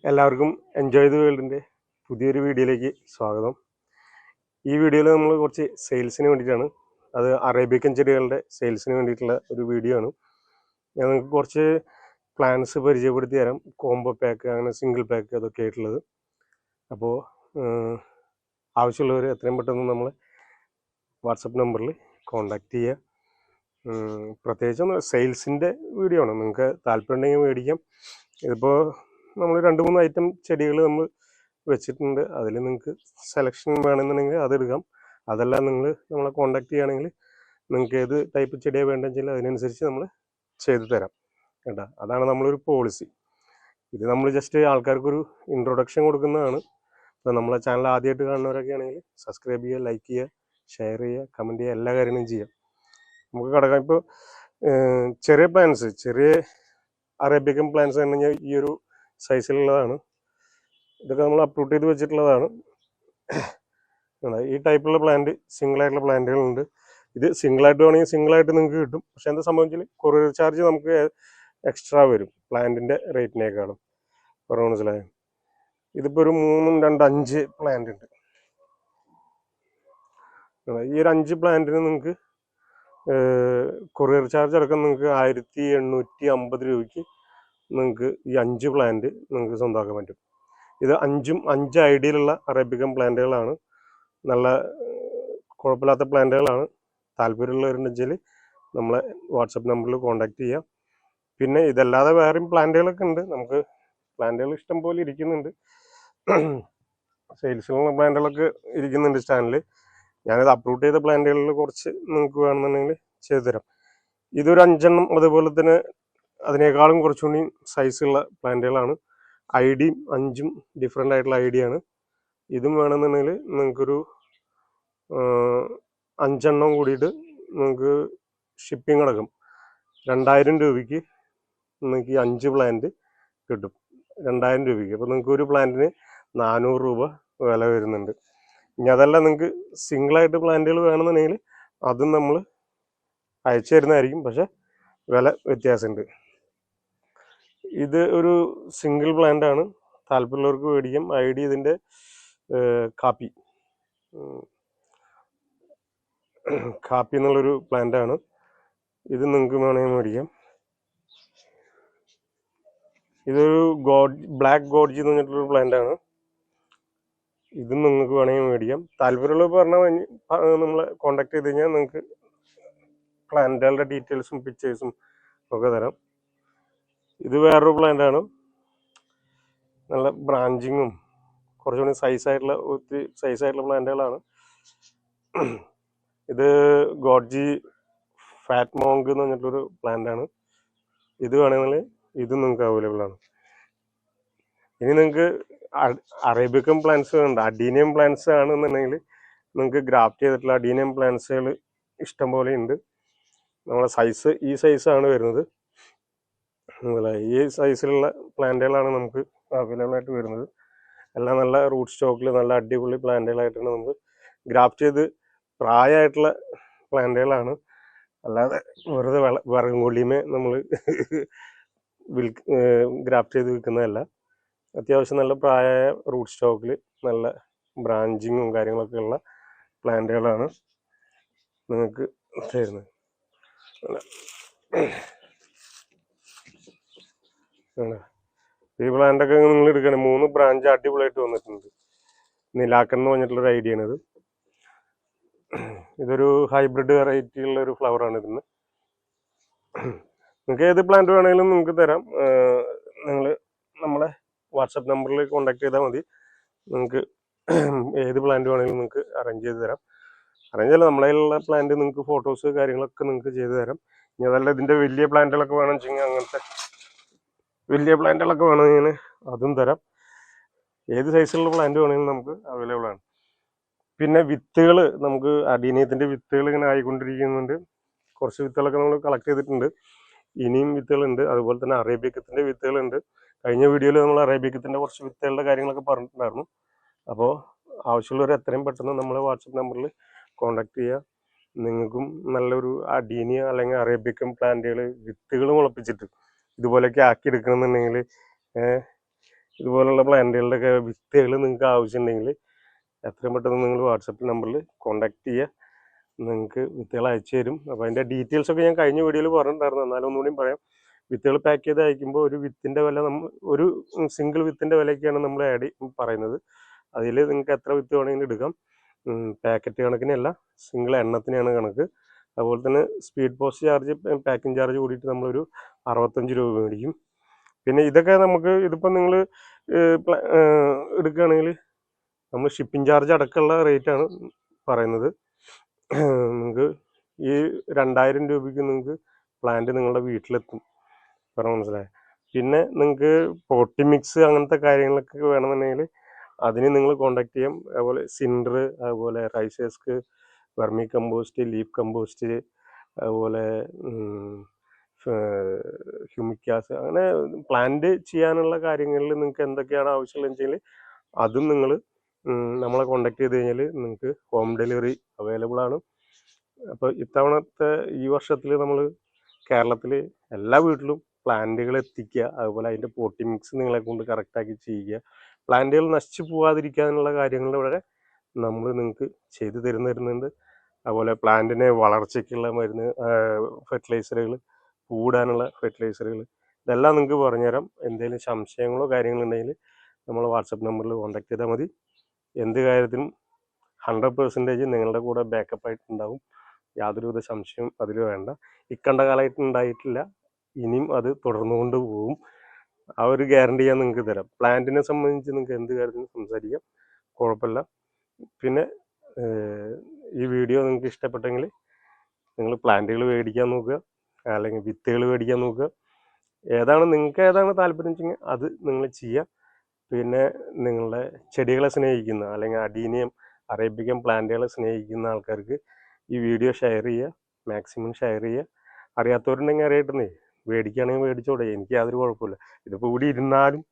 എല്ലാവർക്കും enjoy the വേൾഡിൻ്റെ പുതിയൊരു വീഡിയോയിലേക്ക് സ്വാഗതം. ഈ വീഡിയോയിൽ നമ്മൾ കുറച്ച് സെയിൽസിന് വേണ്ടിയിട്ടാണ്, അത് അറേബ്യക്കൻ ചെടികളുടെ സെയിൽസിന് വേണ്ടിയിട്ടുള്ള ഒരു വീഡിയോ ആണ്. ഞാൻ നിങ്ങൾക്ക് കുറച്ച് പ്ലാൻസ് പരിചയപ്പെടുത്തി തരാം, കോംബോ പാക്ക്, അങ്ങനെ സിംഗിൾ പാക്ക് അതൊക്കെ ആയിട്ടുള്ളത്. അപ്പോൾ ആവശ്യമുള്ളവർ എത്രയും പെട്ടെന്ന് നമ്മളെ വാട്സപ്പ് നമ്പറിൽ കോൺടാക്റ്റ് ചെയ്യുക. പ്രത്യേകിച്ചും സെയിൽസിൻ്റെ വീഡിയോ ആണ്, നിങ്ങൾക്ക് താല്പര്യം ഉണ്ടെങ്കിൽ മേടിക്കാം. ഇതിപ്പോൾ നമ്മൾ 2-3 ഐറ്റം ചെടികൾ നമ്മൾ വെച്ചിട്ടുണ്ട്. അതിൽ നിങ്ങൾക്ക് സെലക്ഷൻ വേണമെന്നുണ്ടെങ്കിൽ അതെടുക്കാം. അതെല്ലാം നിങ്ങൾ നമ്മളെ കോൺടാക്ട് ചെയ്യുകയാണെങ്കിൽ നിങ്ങൾക്ക് ഏത് ടൈപ്പ് ചെടിയാണ് വേണ്ടതെന്ന് വെച്ചാൽ അതിനനുസരിച്ച് നമ്മൾ ചെയ്തു തരാം കേട്ടോ. അതാണ് നമ്മളൊരു പോളിസി. ഇത് നമ്മൾ ജസ്റ്റ് ആൾക്കാർക്കൊരു ഇൻട്രൊഡക്ഷൻ കൊടുക്കുന്നതാണ്. ഇപ്പോൾ നമ്മളെ ചാനൽ ആദ്യമായിട്ട് കാണുന്നവരൊക്കെ ആണെങ്കിൽ സബ്സ്ക്രൈബ് ചെയ്യുക, ലൈക്ക് ചെയ്യുക, ഷെയർ ചെയ്യുക, കമൻറ്റ് ചെയ്യുക, എല്ലാ കാര്യങ്ങളും ചെയ്യാം. നമുക്ക് കിടക്കാം. ഇപ്പോൾ ചെറിയ പ്ലാന്റ്സ്, ചെറിയ അറേബ്യക്കൻ പ്ലാന്റ്സ് ആണെങ്കിൽ ഈ ഒരു സൈസിലുള്ളതാണ്. ഇതൊക്കെ നമ്മൾ അപ്രൂട്ട് ചെയ്ത് വെച്ചിട്ടുള്ളതാണ്. ഈ ടൈപ്പുള്ള പ്ലാന്റ്, സിംഗിളായിട്ടുള്ള പ്ലാന്റുകളുണ്ട്. ഇത് സിംഗിളായിട്ട് വേണമെങ്കിൽ സിംഗിളായിട്ട് നിങ്ങൾക്ക് കിട്ടും. പക്ഷെ എന്താ സംഭവിച്ചാൽ കൊറിയർ ചാർജ് നമുക്ക് എക്സ്ട്രാ വരും പ്ലാന്റിൻ്റെ റേറ്റിനേക്കാളും. പറഞ്ഞു മനസ്സിലായോ? ഇതിപ്പോൾ ഒരു 3, 2, 5 പ്ലാന്റ് ഉണ്ട്. ഈ ഒരു 5 പ്ലാന്റിന് നിങ്ങൾക്ക് കൊറിയർ ചാർജ് അടക്കം നിങ്ങൾക്ക് 1850 രൂപയ്ക്ക് നിങ്ങൾക്ക് ഈ 5 പ്ലാന്റ് നിങ്ങൾക്ക് സ്വന്തമാക്കാൻ പറ്റും. ഇത് 5 ഐഡിയിലുള്ള അറേബ്യക്കൻ പ്ലാന്റുകളാണ്. നല്ല കുഴപ്പമില്ലാത്ത പ്ലാന്റുകളാണ്. താല്പര്യമുള്ളവരുണ്ടെങ്കിൽ നമ്മളെ വാട്സപ്പ് നമ്പറിൽ കോൺടാക്ട് ചെയ്യാം. പിന്നെ ഇതല്ലാതെ വേറെയും പ്ലാന്റുകളൊക്കെ ഉണ്ട്. നമുക്ക് പ്ലാന്റുകൾ ഇഷ്ടം പോലെ ഇരിക്കുന്നുണ്ട്. സെയിൽസിലുള്ള പ്ലാന്റുകളൊക്കെ ഇരിക്കുന്നുണ്ട് സ്റ്റാൻഡിൽ. ഞാനിത് അപ്രൂവ് ചെയ്ത പ്ലാന്റുകളിൽ കുറച്ച് നിങ്ങൾക്ക് വേണമെന്നുണ്ടെങ്കിൽ ചെയ്തു തരാം. ഇതൊരു 5 എണ്ണം, അതുപോലെ തന്നെ അതിനേക്കാളും കുറച്ചുകൂടി സൈസുള്ള പ്ലാന്റുകളാണ്. ഐഡിയും 5ഉം ഡിഫറെൻ്റ് ആയിട്ടുള്ള ഐഡിയാണ്. ഇതും വേണമെന്നുണ്ടെങ്കിൽ നിങ്ങൾക്കൊരു 5 എണ്ണം കൂടിയിട്ട് നിങ്ങൾക്ക് ഷിപ്പിംഗ് അടക്കം 2000 രൂപയ്ക്ക് നിങ്ങൾക്ക് ഈ 5 പ്ലാന്റ് കിട്ടും. 2000 രൂപയ്ക്ക്. അപ്പോൾ നിങ്ങൾക്ക് ഒരു പ്ലാന്റിന് 400 രൂപ വില വരുന്നുണ്ട്. ഇനി അതല്ല നിങ്ങൾക്ക് സിംഗിളായിട്ട് പ്ലാന്റുകൾ വേണമെന്നുണ്ടെങ്കിൽ അതും നമ്മൾ അയച്ചു തരുന്നതായിരിക്കും. പക്ഷെ വില വ്യത്യാസമുണ്ട്. ഇത് ഒരു സിംഗിൾ പ്ലാന്റ് ആണ്. താല്പര്യമുള്ളവർക്ക് മേടിക്കാം. ഐഡി ഇതിൻ്റെ കാപ്പി എന്നുള്ളൊരു പ്ലാന്റ് ആണ്. ഇത് നിങ്ങൾക്ക് വേണമെങ്കിൽ മേടിക്കാം. ഇതൊരു ബ്ലാക്ക് ഗോഡ്ജി എന്ന് പറഞ്ഞിട്ടുള്ളൊരു പ്ലാന്റ് ആണ്. ഇതും നിങ്ങൾക്ക് വേണമെങ്കിൽ മേടിക്കാം. താല്പര്യമുള്ളവർ പറഞ്ഞാൽ നമ്മളെ കോൺടാക്ട് ചെയ്ത് കഴിഞ്ഞാൽ നിങ്ങൾക്ക് പ്ലാന്റുകളുടെ ഡീറ്റെയിൽസും പിക്ചേഴ്സും ഒക്കെ തരാം. ഇത് വേറൊരു പ്ലാന്റ് ആണ്. നല്ല ബ്രാഞ്ചിങ്ങും കുറച്ചുകൂടി ഒത്തിരി സൈസായിട്ടുള്ള പ്ലാന്റുകളാണ്. ഇത് ഗോഡ്ജി ഫാറ്റ് മോങ്ക് എന്ന് പറഞ്ഞിട്ടുള്ളൊരു പ്ലാന്റ് ആണ്. ഇത് വേണമെങ്കിൽ ഇതും നിങ്ങൾക്ക് അവൈലബിൾ ആണ്. ഇനി നിങ്ങൾക്ക് അറേബ്യക്കൻ പ്ലാന്റ്സ് വേണ്ട, അഡീനിയം പ്ലാന്റ്സ് ആണെന്നുണ്ടെങ്കിൽ നിങ്ങൾക്ക് ഗ്രാഫ്റ്റ് ചെയ്തിട്ടുള്ള അഡീനിയം പ്ലാന്റ്സുകൾ ഇഷ്ടം പോലെ ഉണ്ട്. നമ്മളെ സൈസ് ഈ സൈസാണ് വരുന്നത്. ഈ സൈസിലുള്ള പ്ലാന്റുകളാണ് നമുക്ക് അവൈലബിൾ ആയിട്ട് വരുന്നത്. എല്ലാം നല്ല റൂട്ട് സ്റ്റോക്കിൽ നല്ല അടിപൊളി പ്ലാന്റുകളായിട്ടാണ് നമുക്ക് ഗ്രാഫ്റ്റ് ചെയ്ത് പ്രായമായിട്ടുള്ള പ്ലാന്റുകളാണ്. അല്ലാതെ വെറുതെ വിറകും കൊള്ളിയുമേ നമ്മൾ ഗ്രാഫ്റ്റ് ചെയ്ത് വിൽക്കുന്നതല്ല. അത്യാവശ്യം നല്ല പ്രായമായ റൂട്ട് സ്റ്റോക്കിൽ നല്ല ബ്രാഞ്ചിങ്ങും കാര്യങ്ങളൊക്കെ ഉള്ള പ്ലാന്റുകളാണ് നിങ്ങൾക്ക് തരുന്നത്. ഈ പ്ലാന്റൊക്കെ നിങ്ങൾ എടുക്കണം. 3 ബ്രാഞ്ച് അടിപൊളിയായിട്ട് വന്നിട്ടുണ്ട്. നിലാക്കൻ എന്ന് പറഞ്ഞിട്ടുള്ളൊരു ഐഡിയ ആണിത്. ഇതൊരു ഹൈബ്രിഡ് വെറൈറ്റി ഉള്ള ഒരു ഫ്ലവറാണ് ഇതിന്. നിങ്ങൾക്ക് ഏത് പ്ലാന്റ് വേണമെങ്കിലും നിങ്ങൾക്ക് തരാം. നിങ്ങൾ നമ്മളെ വാട്സപ്പ് നമ്പറിൽ കോൺടാക്ട് ചെയ്താൽ മതി. നിങ്ങൾക്ക് ഏത് പ്ലാന്റ് വേണമെങ്കിലും നിങ്ങൾക്ക് അറേഞ്ച് ചെയ്ത് തരാം. അറേഞ്ച് ചെയ്താൽ നമ്മളതിലുള്ള പ്ലാന്റ് നിങ്ങൾക്ക് ഫോട്ടോസ് കാര്യങ്ങളൊക്കെ നിങ്ങൾക്ക് ചെയ്തു തരാം. ഇനി അതല്ല ഇതിൻ്റെ വലിയ പ്ലാന്റുകളൊക്കെ വേണമെന്ന് വെച്ചെങ്കിൽ അങ്ങനത്തെ വലിയ പ്ലാന്റുകളൊക്കെ വേണമെങ്കിൽ അതും തരാം. ഏത് സൈസിലുള്ള പ്ലാന്റ് വേണമെങ്കിലും നമുക്ക് അവൈലബിൾ ആണ്. പിന്നെ വിത്തുകൾ, നമുക്ക് അഡീനിയത്തിൻ്റെ വിത്തുകൾ ഇങ്ങനെ ആയിക്കൊണ്ടിരിക്കുന്നുണ്ട്. കുറച്ച് വിത്തുകളൊക്കെ നമ്മൾ കളക്ട് ചെയ്തിട്ടുണ്ട്. ഇനിയും വിത്തുകളുണ്ട്. അതുപോലെ തന്നെ അറേബ്യക്കത്തിൻ്റെ വിത്തുകളുണ്ട്. കഴിഞ്ഞ വീഡിയോയിൽ നമ്മൾ അറേബ്യക്കത്തിൻ്റെ കുറച്ച് വിത്തുകളുടെ കാര്യങ്ങളൊക്കെ പറഞ്ഞിട്ടുണ്ടായിരുന്നു. അപ്പോൾ ആവശ്യമുള്ളവർ എത്രയും പെട്ടെന്ന് നമ്മളെ വാട്സപ്പ് നമ്പറിൽ കോൺടാക്ട് ചെയ്യുക. നിങ്ങൾക്കും നല്ലൊരു അഡീനിയ അല്ലെങ്കിൽ അറേബ്യക്കൻ പ്ലാന്റുകൾ വിത്തുകൾ മുളപ്പിച്ചിട്ട് ഇതുപോലെയൊക്കെ ആക്കി എടുക്കണമെന്നുണ്ടെങ്കിൽ ഇതുപോലുള്ള പ്ലാന്റുകളുടെയൊക്കെ വിത്തുകൾ നിങ്ങൾക്ക് ആവശ്യമുണ്ടെങ്കിൽ എത്രയും പെട്ടെന്ന് നിങ്ങൾ വാട്സപ്പ് നമ്പറിൽ കോൺടാക്ട് ചെയ്യുക. നിങ്ങൾക്ക് വിത്തുകൾ അയച്ചു തരും. അപ്പോൾ അതിൻ്റെ ഡീറ്റെയിൽസൊക്കെ ഞാൻ കഴിഞ്ഞ വീഡിയോയിൽ പറഞ്ഞിട്ടുണ്ടായിരുന്നു, എന്നാലും ഒന്നുകൂടിയും പറയാം. വിത്തുകൾ പാക്ക് ചെയ്ത് അയക്കുമ്പോൾ ഒരു വിത്തിൻ്റെ വില ഒരു സിംഗിൾ വിത്തിൻ്റെ വിലയ്ക്കാണ് നമ്മൾ പറയുന്നത്. അതിൽ നിങ്ങൾക്ക് എത്ര വിത്ത് വേണമെങ്കിലും എടുക്കാം. പാക്കറ്റ് കണക്കിനല്ല, സിംഗിൾ എണ്ണത്തിനാണ് കണക്ക്. അതുപോലെ തന്നെ speed post charge, packing charge കൂടിയിട്ട് നമ്മളൊരു 65 രൂപ മേടിക്കും. പിന്നെ ഇതൊക്കെ നമുക്ക് ഇതിപ്പോൾ നിങ്ങൾ എടുക്കുകയാണെങ്കിൽ നമ്മൾ ഷിപ്പിംഗ് ചാർജ് അടക്കമുള്ള റേറ്റാണ് പറയുന്നത്. നിങ്ങൾക്ക് ഈ 2000 രൂപയ്ക്ക് നിങ്ങൾക്ക് പ്ലാന്റ് നിങ്ങളുടെ വീട്ടിലെത്തും. പറഞ്ഞാൽ മനസ്സിലായി. പിന്നെ നിങ്ങൾക്ക് പോട്ടി മിക്സ് അങ്ങനത്തെ കാര്യങ്ങളൊക്കെ വേണമെന്നുണ്ടെങ്കിൽ അതിന് നിങ്ങൾ കോണ്ടാക്ട് ചെയ്യാം. അതുപോലെ സിൻഡർ, അതുപോലെ റൈസേസ്ക്, വെർമി കമ്പോസ്റ്റ്, ലീഫ് കമ്പോസ്റ്റ്, അതുപോലെ ഹ്യൂമിക്കാസ്, അങ്ങനെ പ്ലാന്റ് ചെയ്യാനുള്ള കാര്യങ്ങളിൽ നിങ്ങൾക്ക് എന്തൊക്കെയാണ് ആവശ്യമുള്ളതെന്ന് വെച്ചാൽ അതും നിങ്ങൾ നമ്മളെ കോണ്ടാക്ട് ചെയ്ത് കഴിഞ്ഞാൽ നിങ്ങൾക്ക് ഹോം ഡെലിവറി അവൈലബിൾ ആണ്. അപ്പോൾ ഇത്തവണത്തെ ഈ വർഷത്തിൽ നമ്മൾ കേരളത്തിൽ എല്ലാ വീട്ടിലും പ്ലാന്റുകൾ എത്തിക്കുക. അതുപോലെ അതിൻ്റെ പോട്ടി മിക്സ് നിങ്ങളെ കൊണ്ട് കറക്റ്റാക്കി ചെയ്യുക. പ്ലാന്റുകൾ നശിച്ചു പോകാതിരിക്കാനുള്ള കാര്യങ്ങൾ ഇവിടെ നമ്മൾ നിങ്ങൾക്ക് ചെയ്തു തരുന്നുണ്ട്. അതുപോലെ പ്ലാന്റിനെ വളർച്ചയ്ക്കുള്ള മരുന്ന്, ഫെർട്ടിലൈസറുകൾ, പൂടാനുള്ള ഫെർട്ടിലൈസറുകൾ, ഇതെല്ലാം നിങ്ങൾക്ക് പറഞ്ഞുതരാം. എന്തെങ്കിലും സംശയങ്ങളോ കാര്യങ്ങളുണ്ടെങ്കിൽ നമ്മൾ വാട്സപ്പ് നമ്പറിൽ കോൺടാക്ട് ചെയ്താൽ മതി. എന്ത് കാര്യത്തിനും 100% നിങ്ങളുടെ കൂടെ ബാക്കപ്പ് ആയിട്ടുണ്ടാവും. യാതൊരുവിധ സംശയം അതിൽ വേണ്ട. ഇക്കണ്ട കാലമായിട്ട് ഉണ്ടായിട്ടില്ല, ഇനിയും അത് തുടർന്നുകൊണ്ട് പോകും. ആ ഒരു ഗ്യാരണ്ടി ഞാൻ നിങ്ങൾക്ക് തരാം. പ്ലാന്റിനെ സംബന്ധിച്ച് നിങ്ങൾക്ക് എന്ത് കാര്യത്തിനും സംസാരിക്കാം, കുഴപ്പമില്ല. പിന്നെ ഈ വീഡിയോ നിങ്ങൾക്ക് ഇഷ്ടപ്പെട്ടെങ്കിൽ നിങ്ങൾ പ്ലാന്റുകൾ മേടിക്കാൻ നോക്കുക, അല്ലെങ്കിൽ വിത്തുകൾ മേടിക്കാൻ നോക്കുക. നിങ്ങൾക്ക് ഏതാണ് താല്പര്യം വെച്ചെങ്കിൽ അത് നിങ്ങൾ ചെയ്യുക. പിന്നെ നിങ്ങളുടെ ചെടികളെ സ്നേഹിക്കുന്ന, അല്ലെങ്കിൽ അഡീനിയം, അറേബ്യൻ പ്ലാന്റുകളെ സ്നേഹിക്കുന്ന ആൾക്കാർക്ക് ഈ വീഡിയോ ഷെയർ ചെയ്യുക, മാക്സിമം ഷെയർ ചെയ്യുക. അറിയാത്തവരുണ്ടെങ്കിൽ അറിയട്ടെ, മേടിക്കുകയാണെങ്കിൽ മേടിച്ചോടെ, എനിക്ക് യാതൊരു കുഴപ്പമില്ല. ഇതിപ്പോൾ ഇവിടെ ഇരുന്നാലും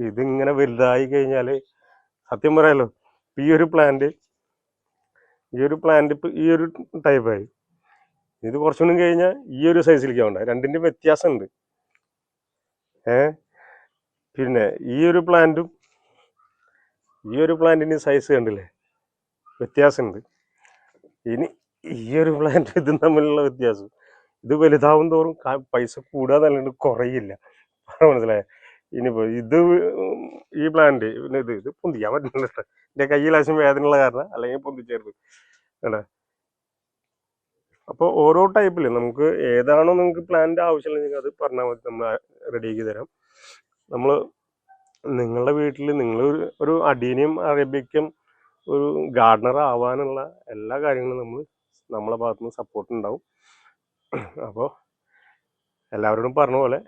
ഇതിങ്ങനെ വലുതായി കഴിഞ്ഞാൽ സത്യം പറയാമല്ലോ, ഈ ഒരു പ്ലാന്റ് ഇപ്പോൾ ഈ ഒരു ടൈപ്പായി, ഇത് കുറച്ചുകൂടി കഴിഞ്ഞാൽ ഈ ഒരു സൈസിലേക്ക് ആവണ്ട. രണ്ടിൻ്റെ വ്യത്യാസമുണ്ട്. പിന്നെ ഈ ഒരു പ്ലാന്റിന് സൈസ് കണ്ടില്ലേ, വ്യത്യാസമുണ്ട്. ഇനി ഈ ഒരു പ്ലാന്റ് ഇതും തമ്മിലുള്ള വ്യത്യാസം, ഇത് വലുതാവും തോറും പൈസ കൂടാന്നല്ലാണ്ട് കുറയില്ല. മനസ്സിലായ? ഇനിയിപ്പോൾ ഈ പ്ലാന്റ് പിന്നെ ഇത് പൊന്തിക്കാൻ പറ്റുന്നില്ല. എൻ്റെ കയ്യിൽ ആവശ്യം വേദനയുള്ള കാരണം, അല്ലെങ്കിൽ പൊന്തിച്ചേർത്ത് വേണ്ട. അപ്പോൾ ഓരോ ടൈപ്പിൽ നമുക്ക് ഏതാണോ നിങ്ങൾക്ക് പ്ലാന്റ് ആവശ്യമുണ്ടെങ്കിൽ അത് പറഞ്ഞാൽ മതി, നമ്മൾ റെഡിയാക്കി തരാം. നമ്മൾ നിങ്ങളുടെ വീട്ടിൽ നിങ്ങൾ ഒരു അഡീനിയം അറേബ്യക്കും ഒരു ഗാർഡനർ ആവാനുള്ള എല്ലാ കാര്യങ്ങളും നമ്മളെ ഭാഗത്തുനിന്ന് സപ്പോർട്ട് ഉണ്ടാവും. അപ്പോൾ എല്ലാവരോടും പറഞ്ഞ പോലെ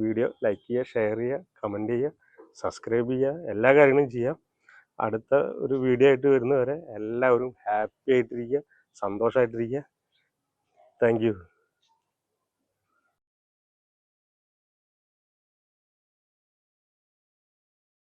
വീഡിയോ ലൈക്ക് ചെയ്യുക, ഷെയർ ചെയ്യുക, കമൻറ്റ് ചെയ്യുക, സബ്സ്ക്രൈബ് ചെയ്യുക, എല്ലാ കാര്യങ്ങളും ചെയ്യാം. അടുത്ത ഒരു വീഡിയോ ആയിട്ട് വരുന്നവരെ എല്ലാവരും ഹാപ്പി ആയിട്ടിരിക്കുക, സന്തോഷമായിട്ടിരിക്കുക. Thank you.